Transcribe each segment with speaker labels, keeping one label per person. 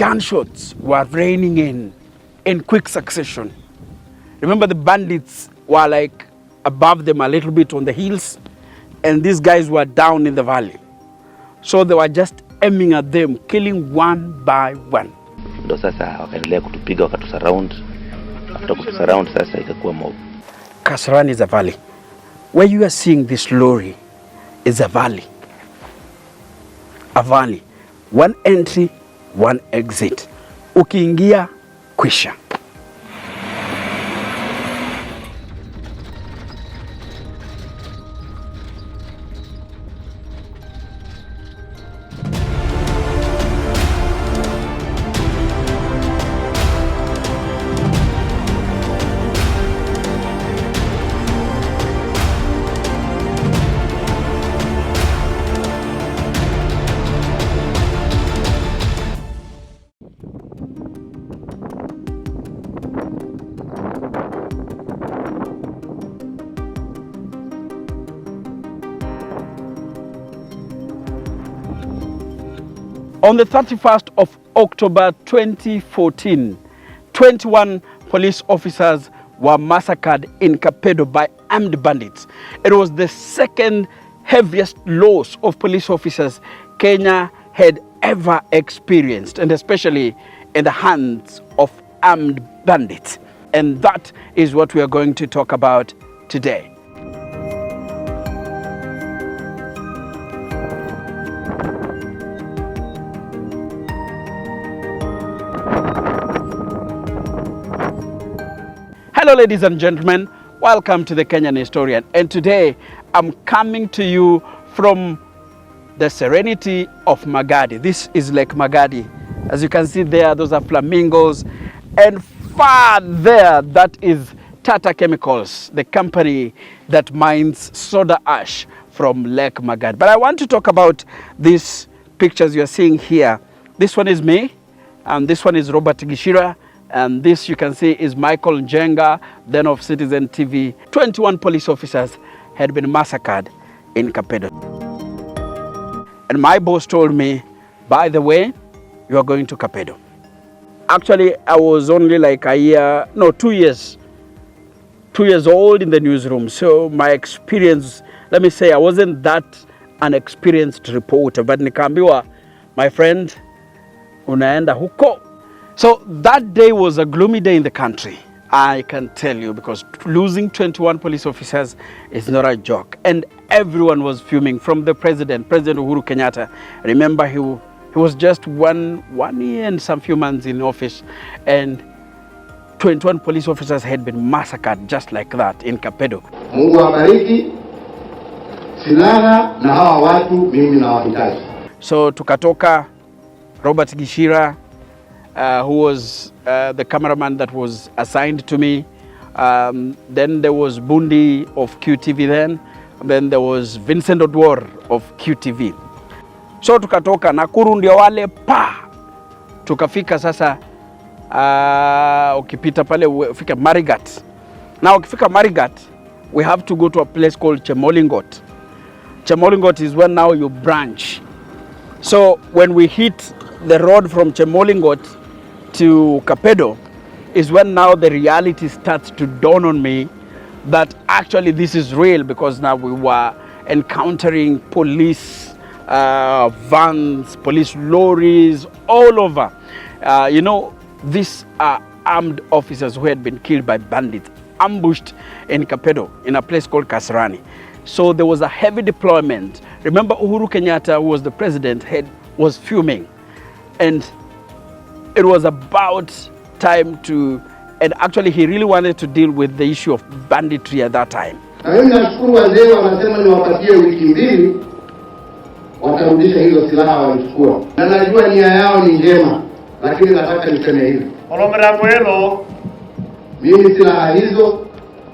Speaker 1: gunshots were raining in quick succession. Remember, the bandits were like above them a little bit on the hills, and these guys were down in the valley. So they were just aiming at them, killing one by one.
Speaker 2: Ndo sasa wakaendelea kutupiga, wakatusurround. After kutusurround sasa ikakuwa mob.
Speaker 1: Kasarani is a valley. Where you are seeing this lorry is a valley. A valley. One entry, one exit. Ukiingia, kwisha. On the 31st of October 2014, 21 police officers were massacred in KAPEDO by armed bandits. It was the second heaviest loss of police officers Kenya had ever experienced, and especially in the hands of armed bandits. And that is what we are going to talk about today. Hello ladies and gentlemen, welcome to the Kenyan Historian, and today I'm coming to you from the serenity of Magadi. This is Lake Magadi. As you can see there, those are flamingos, and far there, that is Tata Chemicals, the company that mines soda ash from Lake Magadi. But I want to talk about these pictures you're seeing here. This one is me, and this one is Robert Gishira. And this you can see is Michael Njenga, then of Citizen TV. 21 police officers had been massacred in KAPEDO. And my boss told me, by the way, you are going to KAPEDO. Actually, I was only like 2 years old in the newsroom. So my experience, let me say, I wasn't that an experienced reporter. But nikaambiwa, my friend, unaenda huko. So that day was a gloomy day in the country, I can tell you, because losing 21 police officers is not a joke. And everyone was fuming, from the President Uhuru Kenyatta. Remember, he was just one year and some few months in office, and 21 police officers had been massacred just like that in KAPEDO.
Speaker 3: Mungu awabariki, silaha na hawa watu mimi nawahitaji.
Speaker 1: So tukatoka Robert Gishira, who was the cameraman that was assigned to me. Then there was Bundi of QTV then. Then there was Vincent Odwor of QTV. So tukatoka Nakuru ndio wale tukafika sasa ukipita pale ufika Marigat. Now ukifika Marigat, we have to go to a place called Chemolingot. Chemolingot is where now you branch. So when we hit the road from Chemolingot to KAPEDO is when now the reality starts to dawn on me that actually this is real, because now we were encountering police vans, police lorries all over. These are armed officers who had been killed by bandits, ambushed in KAPEDO in a place called Kasarani. So there was a heavy deployment. Remember, Uhuru Kenyatta, who was the president, was fuming. And it was about time to, and actually he really wanted to deal with the issue of banditry at that time.
Speaker 3: Na mimi nashukuru wazee wanasema niwapatie wiki mbili watarudisha hizo silaha walichukua. Na najua nia yao ni njema, lakini nataka niseme hivi. Mimi silaha hizo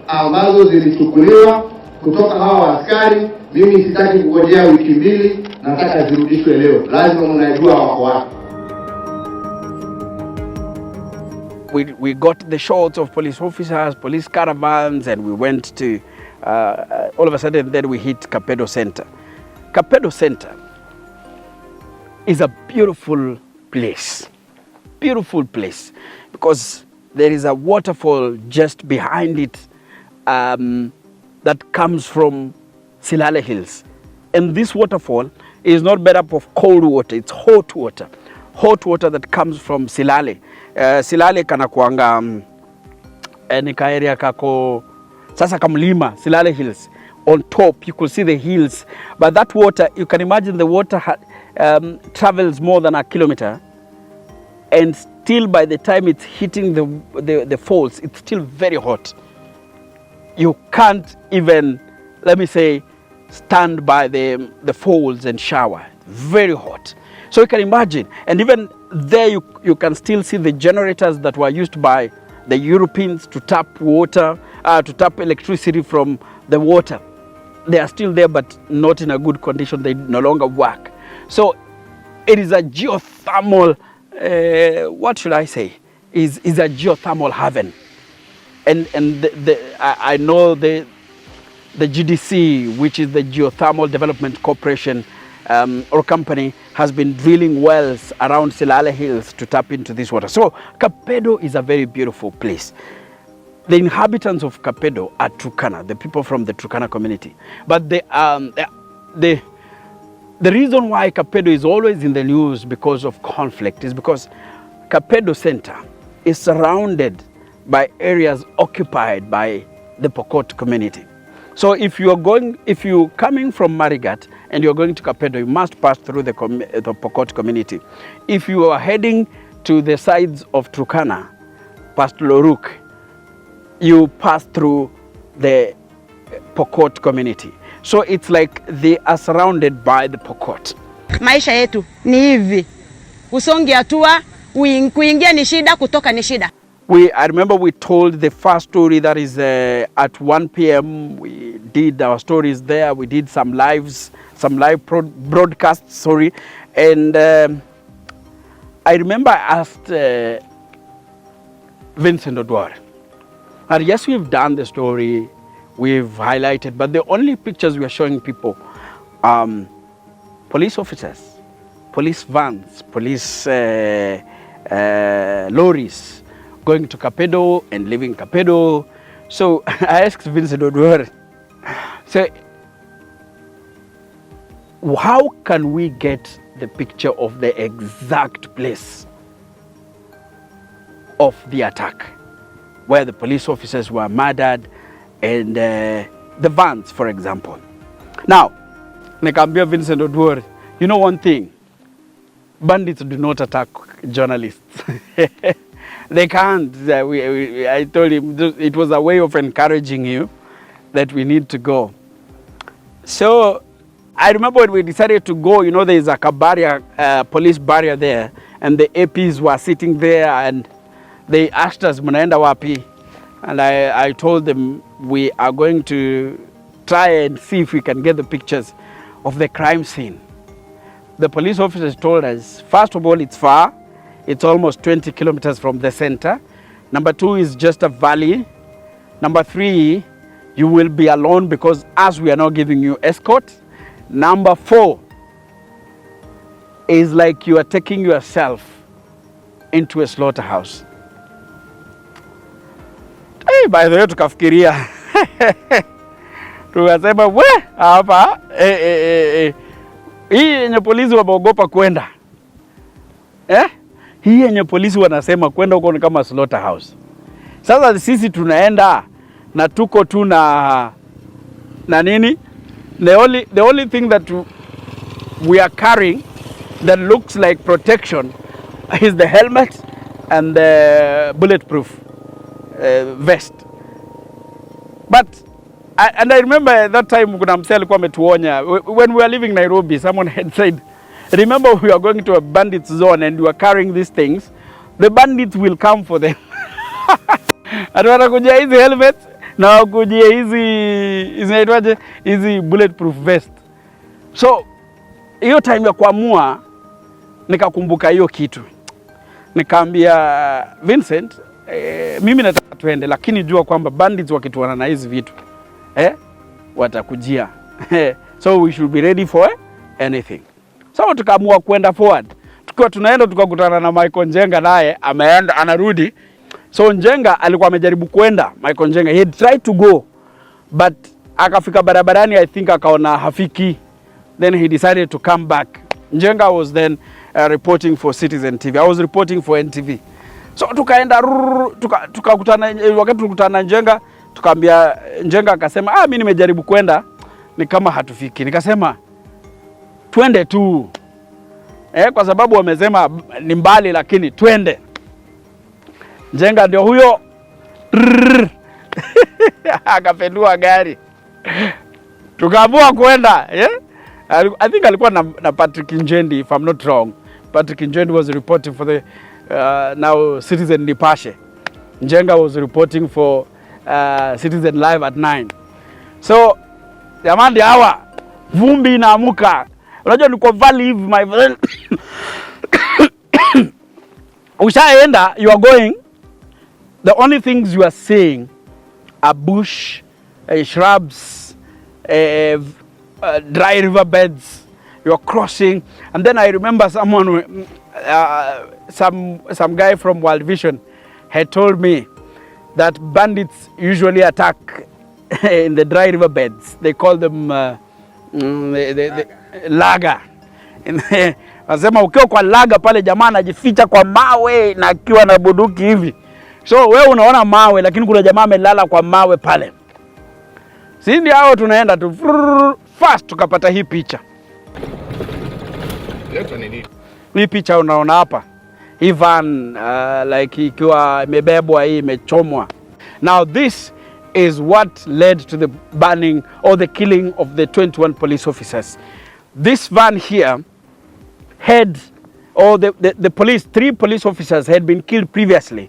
Speaker 3: ambazo zilichukuliwa kutoka hawa askari, mimi sitaki kungojea wiki mbili, nataka zirudishwe leo. Lazima mnajua wako wapi.
Speaker 1: We got the shots of police officers, police caravans, and we went to, all of a sudden then we hit KAPEDO Center. KAPEDO Center is a beautiful place. beautiful place because there is a waterfall just behind it that comes from Silale Hills. And this waterfall is not made up of cold water, it's hot water. Hot water that comes from Silale. Silale kana kuanga nika area kako sasa kamlima, Silale Hills. On top you could see the hills, but that water, you can imagine the water travels more than a kilometer, and still by the time it's hitting the falls, it's still very hot. You can't even, let me say, stand by the falls and shower. Very hot. So you can imagine, and even there you can still see the generators that were used by the Europeans to tap water, to tap electricity from the water. They are still there, but not in a good condition. They no longer work. So it is a geothermal, what should I say? Is a geothermal heaven. And I know the GDC, which is the Geothermal Development Corporation or company, has been drilling wells around Silale Hills to tap into this water. So Kapedo is a very beautiful place. The inhabitants of Kapedo are Turkana, the people from the Turkana community. But the reason why Kapedo is always in the news because of conflict is because Kapedo Center is surrounded by areas occupied by the Pokot community. So if you're coming from Marigat and you're going to Kapedo, you must pass through the Pokot community. If you are heading to the sides of Turkana, past Loruk, you pass through the Pokot community. So it's like they are surrounded by the Pokot.
Speaker 4: Maisha yetu ni hivi. Usongi hatua, kuingia ni shida, kutoka ni shida.
Speaker 1: I remember we told the first story that is at 1 p.m. We did our stories there. We did some live broadcasts, And I remember I asked Vincent Odwar. And yes, we've done the story, we've highlighted, but the only pictures we are showing people, police officers, police vans, police lorries going to Kapedo and leaving Kapedo. So I asked Vincent Odwar, so how can we get the picture of the exact place of the attack, where the police officers were murdered and the vans, for example. Now, Nekambia Vincent Odwar, you know one thing, bandits do not attack journalists. They can't. I told him it was a way of encouraging you that we need to go. So I remember when we decided to go, there is a police barrier there, and the APs were sitting there and they asked us, Munaenda wapi? And I told them we are going to try and see if we can get the pictures of the crime scene. The police officers told us, first of all, it's far. It's almost 20 kilometers from the center. Number 2 is just a valley. Number 3, you will be alone because as we are not giving you escort. Number 4 is like you are taking yourself into a slaughterhouse. Hey, by the way, tukafikiria. Tukasema, we, hapa, hii yenye polisi wameogopa kwenda. Hii yenye polisi wanasema kwenda huko ni kama slaughterhouse. Sasa sisi tunaenda na tuko tu na nini? The only thing that we are carrying that looks like protection is the helmet and the bulletproof vest. But I remember at that time kuna msee alikuwa ametuonya when we were leaving Nairobi. Someone had said, remember we are going to a bandit zone and you are carrying these things, the bandits will come for them. Atakuja hizi helmet na wakujia hizi bulletproof vest. So hiyo time ya kuamua nikakumbuka hiyo kitu. Nikaambia Vincent, mimi nataka tuende, lakini jua kwamba bandits wakituana na hizi vitu watakujia. So we should be ready for anything. So tukaamua kwenda forward. tukiwa tunaenda tukakutana na Michael Njenga, naye ameenda anarudi. So Njenga alikuwa amejaribu kwenda, Michael Njenga he tried to go, but akafika barabarani, I think akaona hafiki, then he decided to come back. Njenga was then reporting for Citizen TV. I was reporting for NTV. So tukaenda tukakutana, wakati tulikutana Njenga, tukaambia Njenga, akasema mimi nimejaribu kwenda ni kama hatufiki. Nikasema twende tu. Kwa sababu wamesema ni mbali, lakini twende. Njenga ndio huyo akapendua gari. Tukaamua kwenda. I think alikuwa na Patrick Njendi, if I'm not wrong. Patrick Njendi was reporting for the now Citizen Nipashe. Njenga was reporting for Citizen Live at 9. So jamani, hawa vumbi inaamuka. Unajua niko valley hivi my friend. Ushaenda, you are going, the only things you are seeing are bush, shrubs, dry river beds. You are crossing, and then I remember someone, some guy from World Vision had told me that bandits usually attack in the dry river beds. They call them laga. Wanasema ukiwa kwa laga pale, jamaa anajificha kwa mawe na akiwa na bunduki hivi. So wewe unaona mawe, lakini kuna jamaa amelala kwa mawe pale. Si ndio hao tunaenda tu fast tukapata hii picha. Hii picha unaona hapa. Hii van like ikiwa imebebwa, hii imechomwa. Now this is what led to the burning or the killing of the 21 police officers. This van here had, or the police, 3 police officers had been killed previously.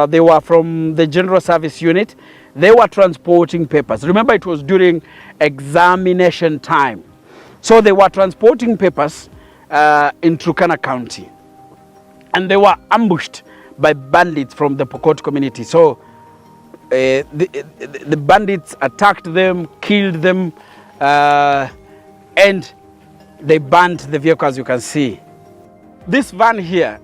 Speaker 1: They were from the General Service Unit. They were transporting papers. Remember, it was during examination time. So they were transporting papers in Turkana County. And they were ambushed by bandits from the Pokot community. So the bandits attacked them, killed them, and they burned the vehicle, as you can see. This van here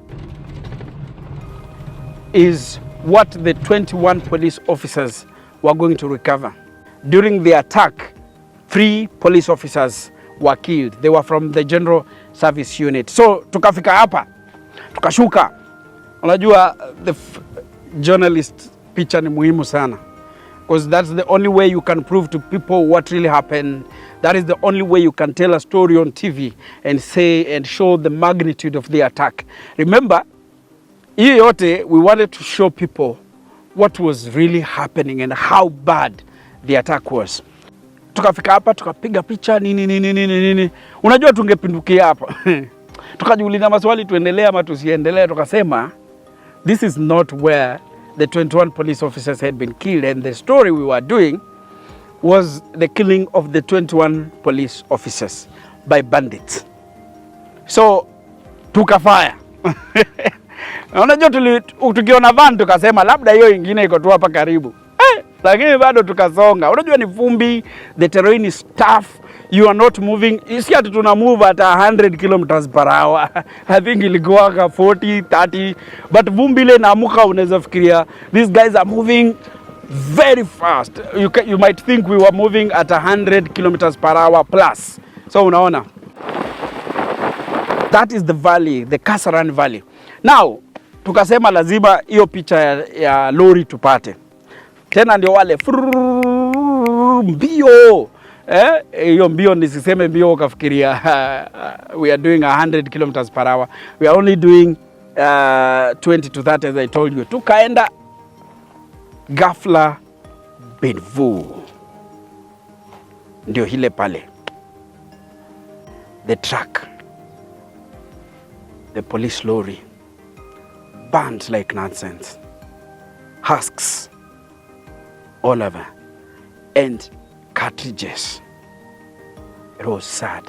Speaker 1: is what the 21 police officers were going to recover. During the attack, 3 police officers were killed. They were from the General Service Unit. So tukafika hapa, tukashuka. Unajua the journalist picha ni muhimu sana, because that's the only way you can prove to people what really happened. That is the only way you can tell a story on TV and say and show the magnitude of the attack. Remember, hii yote we wanted to show people what was really happening and how bad the attack was. Tukafika hapa, tukapiga picha nini. Unajua tungepindukia hapa. Tukajiuliza maswali, tuendelee ama tusiendelee. Tukasema this is not where the 21 police officers had been killed, and the story we were doing was the killing of the 21 police officers by bandits. So tukafire. Unajua tukiona van tukasema labda hiyo ingine iko tu hapa karibu. Lakini bado tukasonga. Unajua ni vumbi, the terrain is tough, you are not moving. Isi ati tuna move at 100 kilometers per hour. I think ilikuwa 40, 30. But vumbi ile inaamuka, unaweza fikiria these guys are moving very fast. You might think we were moving at 100 kilometers per hour plus. So unaona, that is the valley, the Kasaran Valley. Now tukasema lazima hiyo picha ya lori tupate. Tena ndio wale mbio. Hiyo mbio nisiseme mbio ukafikiria we are doing 100 kilometers per hour. We are only doing 20 to 30 as I told you. Tukaenda ghafla Benvu. Ndio hile pale. The truck, the police lorry, burnt like nonsense. Husks all over, and cartridges. It was sad.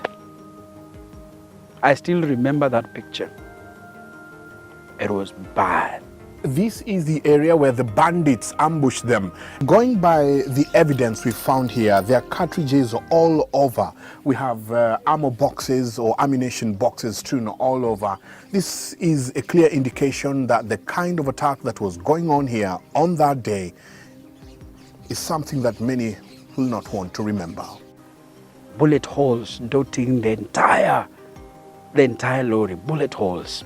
Speaker 1: I still remember that picture. It was bad.
Speaker 5: This is the area where the bandits ambushed them. Going by the evidence we found here, there are cartridges all over. We have ammo boxes or ammunition boxes strewn all over. This is a clear indication that the kind of attack that was going on here on that day is something that many will not want to remember.
Speaker 1: Bullet holes dotting the entire lorry, bullet holes.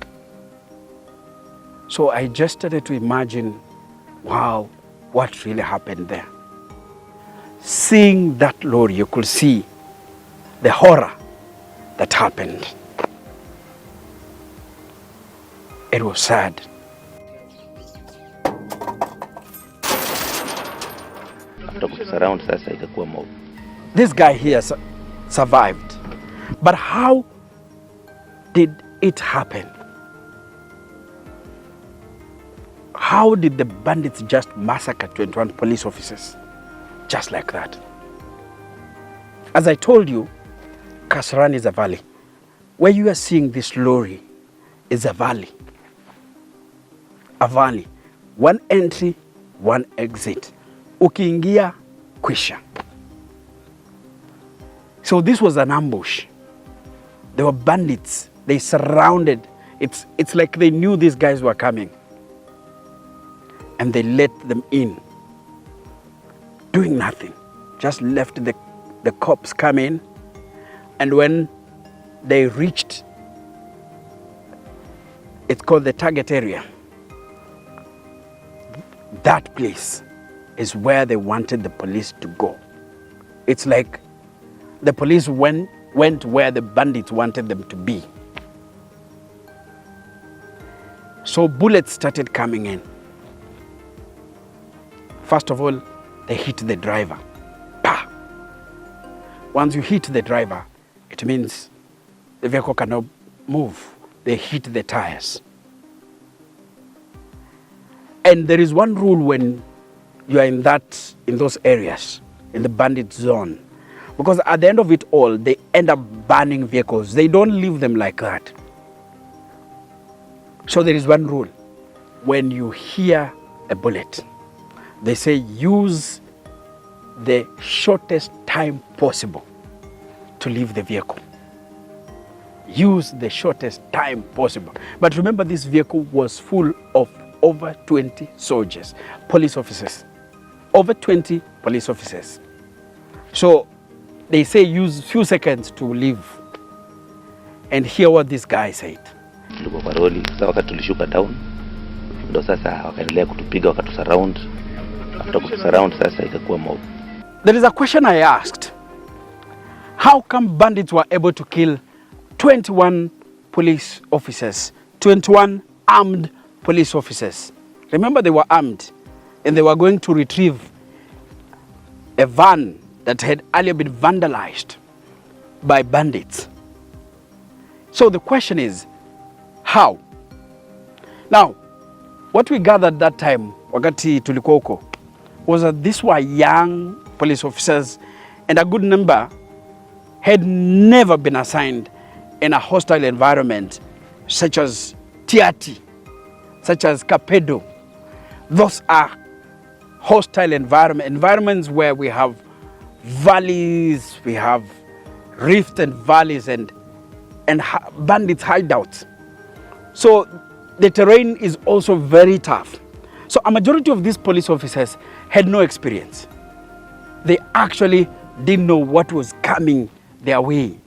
Speaker 1: So I just started to imagine, wow, what really happened there. Seeing that lorry, you could see the horror that happened. It was sad.
Speaker 2: After kusurround sasa ikakuwa mob.
Speaker 1: This guy here survived. But how did it happen? How did the bandits just massacre 21 police officers? Just like that. As I told you, Kasarani is a valley. Where you are seeing this lorry is a valley. A valley. One entry, one exit. Ukiingia, kwisha. So this was an ambush. There were bandits. They surrounded. It's like they knew these guys were coming. And they let them in. Doing nothing. Just left the cops come in. And when they reached, it's called the target area. That place is where they wanted the police to go. It's like the police went where the bandits wanted them to be. So bullets started coming in. First of all, they hit the driver. Pa! Once you hit the driver, it means the vehicle cannot move. They hit the tires. And there is one rule when you are in those areas, in the bandit zone. Because at the end of it all, they end up burning vehicles. They don't leave them like that. So there is one rule. When you hear a bullet, they say use the shortest time possible to leave the vehicle. Use the shortest time possible. But remember, this vehicle was full of over 20 soldiers, police officers. Over 20 police officers. So they say use few seconds to leave. And hear what this guy said.
Speaker 2: Tulikuwa kwa roli, sasa wakati tulishuka down, ndo sasa wakaendelea kutupiga wakatusurround. After kutusurround sasa ikakuwa mob.
Speaker 1: There is a question I asked. How come bandits were able to kill 21 police officers, 21 armed police officers? Remember, they were armed and they were going to retrieve a van that had earlier been vandalized by bandits. So the question is, how? Now, what we gathered that time, wakati tulikuwa huko, was that these were young police officers and a good number had never been assigned in a hostile environment such as Tiati, such as KAPEDO. Those are hostile environments where we have valleys, we have rifts and valleys and bandits hideouts. So the terrain is also very tough. So a majority of these police officers had no experience. They actually didn't know what was coming their way.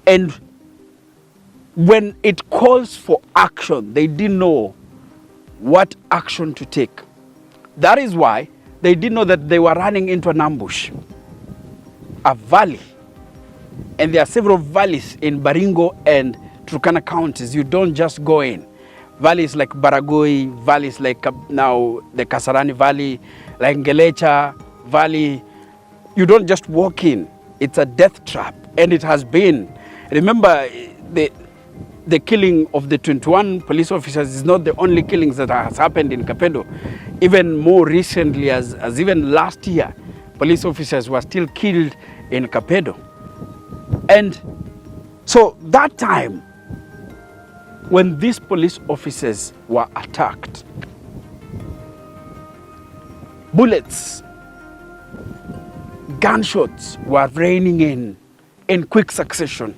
Speaker 1: And when it calls for action, they didn't know what action to take. That is why they didn't know that they were running into an ambush, a valley. And there are several valleys in Baringo and Turkana counties. You don't just go in. Valleys like Baragoi, valleys like now the Kasarani Valley, like Ngelecha Valley. You don't just walk in. It's a death trap, and it has been. Remember, the killing of the 21 police officers is not the only killings that has happened in KAPEDO. Even more recently, as even last year, police officers were still killed in KAPEDO. And so that time, when these police officers were attacked, bullets, gunshots were raining in quick succession.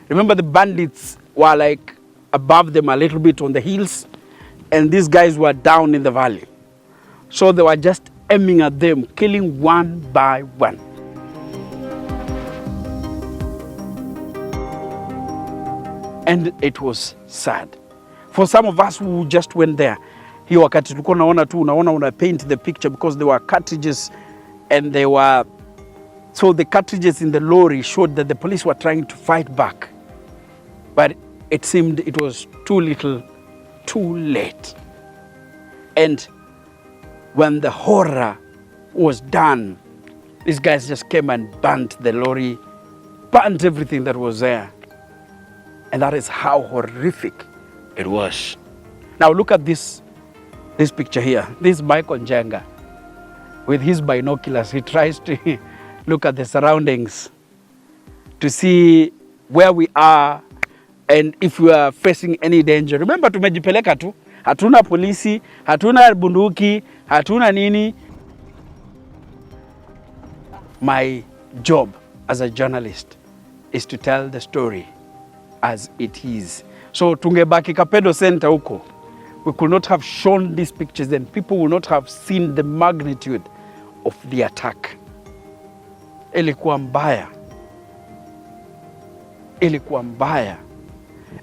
Speaker 1: Remember, the bandits were like above them a little bit on the hills, and these guys were down in the valley. So they were just aiming at them, killing one by one. And it was sad. For some of us who just went there, hiyo wakati tulikuwa naona tu, una paint the picture, because there were cartridges and they were, so the cartridges in the lorry showed that the police were trying to fight back. But it seemed it was too little, too late. And when the horror was done, these guys just came and burnt the lorry, burnt everything that was there. And that is how horrific it was. Now look at this picture here. This is Michael Njenga. With his binoculars, he tries to look at the surroundings to see where we are and if we are facing any danger. Remember, tumejipeleka tu. Hatuna polisi, hatuna bunduki, hatuna nini. My job as a journalist is to tell the story as it is. So tungebaki Kapedo Center huko, we could not have shown these pictures, and people would not have seen the magnitude of the attack. Ilikuwa mbaya. Ilikuwa mbaya.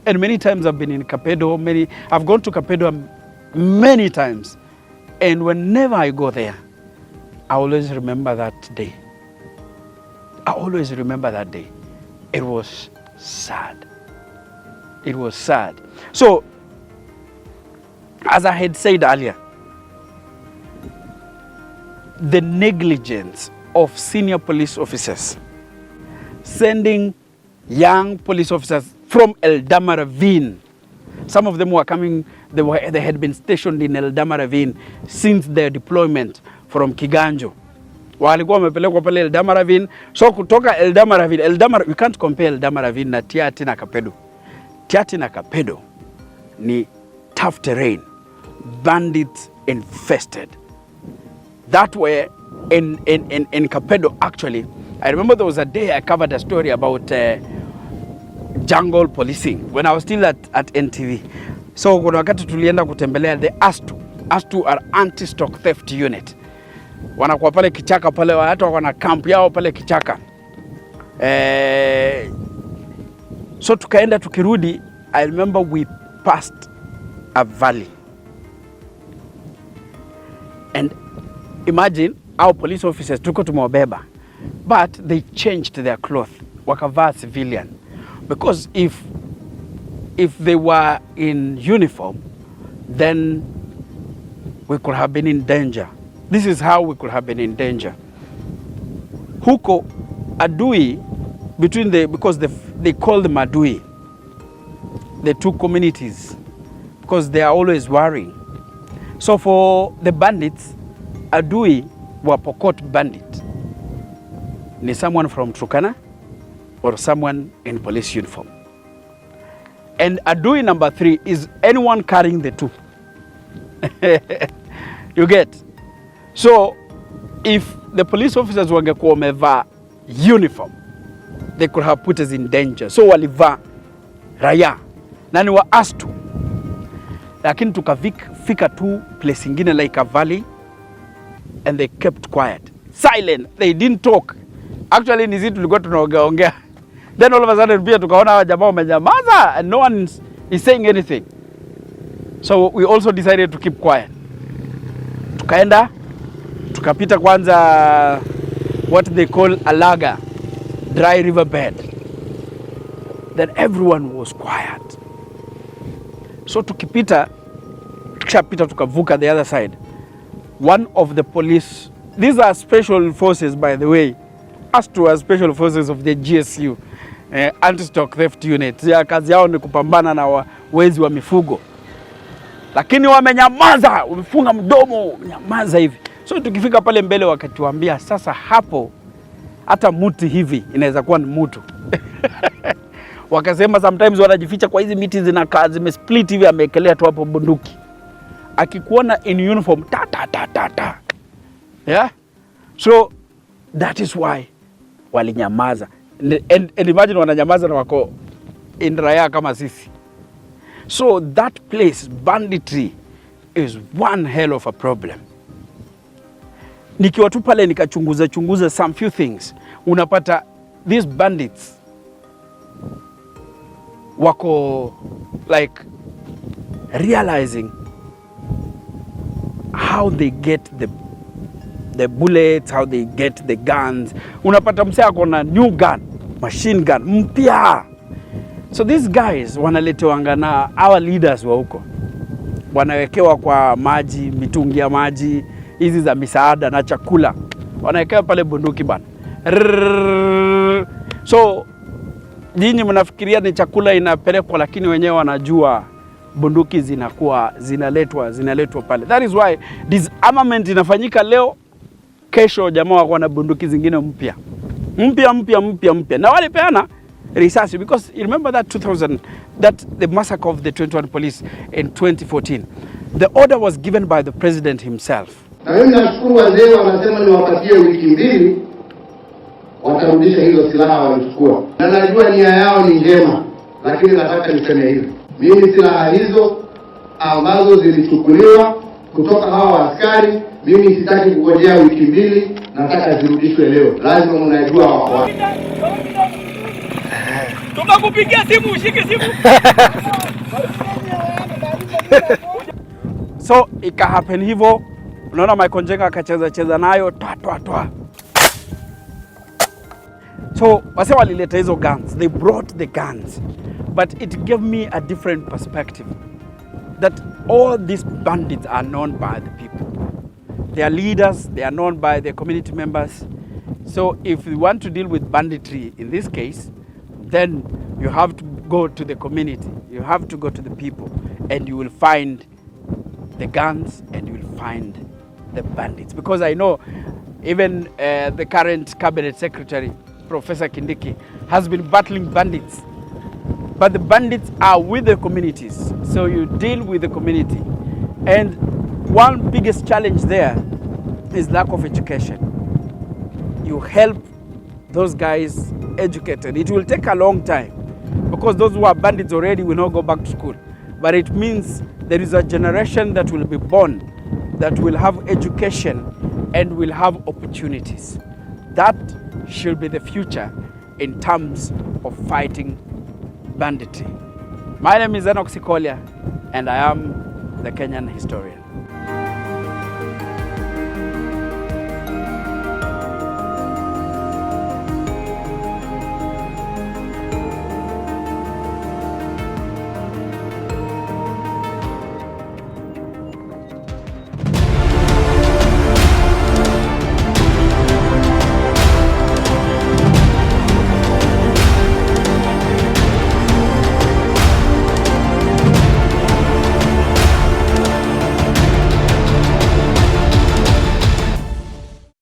Speaker 1: And many times I've been in Kapedo, I've gone to Kapedo many times. And whenever I go there, I always remember that day. I always remember that day. It was sad. It was sad. So, as I had said earlier, the negligence of senior police officers sending young police officers from Eldama Ravine. Some of them were coming, they had been stationed in Eldama Ravine since their deployment from Kiganjo. Walikuwa wamepelekwa pale Eldama Ravine. So kutoka Eldama Ravine, you can't compare Eldama Ravine na Tiati na Kapedo. Tiati na Kapedo ni tough terrain, bandits infested. That way in Kapedo, actually, I remember there was a day I covered a story about jungle policing when I was still at NTV. So kuna wakati tulienda kutembelea the ASTU are anti-stock theft unit. Wanakuwa pale kichaka pale, watu wana camp yao pale kichaka. So tukaenda tukirudi, I remember we passed a valley. And imagine our police officers tuko tumewabeba, but they changed their cloth, wakavaa civilian. Because if they were in uniform, then we could have been in danger. This is how we could have been in danger. Huko adui because they call them adui, the two communities, because they are always worrying. So for the bandits, adui wa Pokot bandit ni someone from Turkana or someone in police uniform. And adui number 3 is anyone carrying the two. You get? So if the police officers wangekuwa wamevaa uniform, they could have put us in danger. So walivaa raya na ni wa ASTU, lakini tukafika tu place ingine like a valley, and they kept quiet, silent. They didn't talk. Actually ni sisi tulikuwa tunaongea. Then all of a sudden pia tukaona hawa jamaa wamenyamaza and no one is saying anything. So we also decided to keep quiet. Tukaenda tukapita kwanza what they call a laga, dry river bed. Then everyone was quiet. So tukapita tukavuka the other side. One of the police, these are special forces by the way, ASTU are special forces of the GSU, anti-stock theft unit. Ya kazi yao ni kupambana na wezi wa mifugo. Lakini wamenyamaza, wamefunga mdomo, wamenyamaza hivi. So tukifika pale mbele wakatuambia sasa hapo hata muti hivi inaweza kuwa ni mtu. Wakasema sometimes wanajificha kwa hizi miti zinakaa zimesplit hivi, ameekelea tu hapo bunduki. Akikuona in uniform ta ta ta ta ta. Yeah? So that is why walinyamaza. And imagine wananyamaza na wako in raya kama sisi. So that place, banditry, is one hell of a problem. Nikiwa tu pale nikachunguza some few things, unapata these bandits wako like realizing how they get the bullets, how they get the guns. Unapata msee ako na new gun, machine gun mpya. So these guys wanaletewa na our leaders wa huko, wanawekewa kwa maji, mitungi ya maji hizi za misaada na chakula, wanawekewa pale bunduki bana. So nyinyi mnafikiria ni chakula inapelekwa, lakini wenyewe wanajua bunduki zinakuwa zinaletwa pale. That is why disarmament inafanyika leo, kesho jamaa wako na bunduki zingine mpya na wale peana risasi, because you remember that the massacre of the 21 police in 2014. The order was given by the president himself.
Speaker 3: Na mimi nashukuru wazee wanasema niwapatie wiki mbili watarudisha hizo silaha walichukua. Na najua nia yao ni njema, lakini nataka niseme hivi. Mimi silaha hizo ambazo zilichukuliwa kutoka hawa askari, mimi sitaki kungojea wiki mbili, nataka zirudishwe leo. Lazima mnajua wako wapi.
Speaker 1: Tukakupigia simu, ushike simu. So ika happen hivyo, unaona Michael Njenga akacheza nayo twa. So wase walileta hizo guns, they brought the guns, but it gave me a different perspective that all these bandits are known by the people. They are leaders, they are known by the community members. So if we want to deal with banditry in this case, then you have to go to the community, you have to go to the people, and you will find the guns and you will find the bandits. Because I know even the current cabinet secretary, Professor Kindiki, has been battling bandits. But the bandits are with the communities, so you deal with the community. And one biggest challenge there is lack of education. You help those guys educated. It will take a long time, because those who are bandits already will not go back to school. But it means there is a generation that will be born that will have education and will have opportunities. That should be the future in terms of fighting banditry. My name is Enoch Sikolia, and I am the Kenyan historian.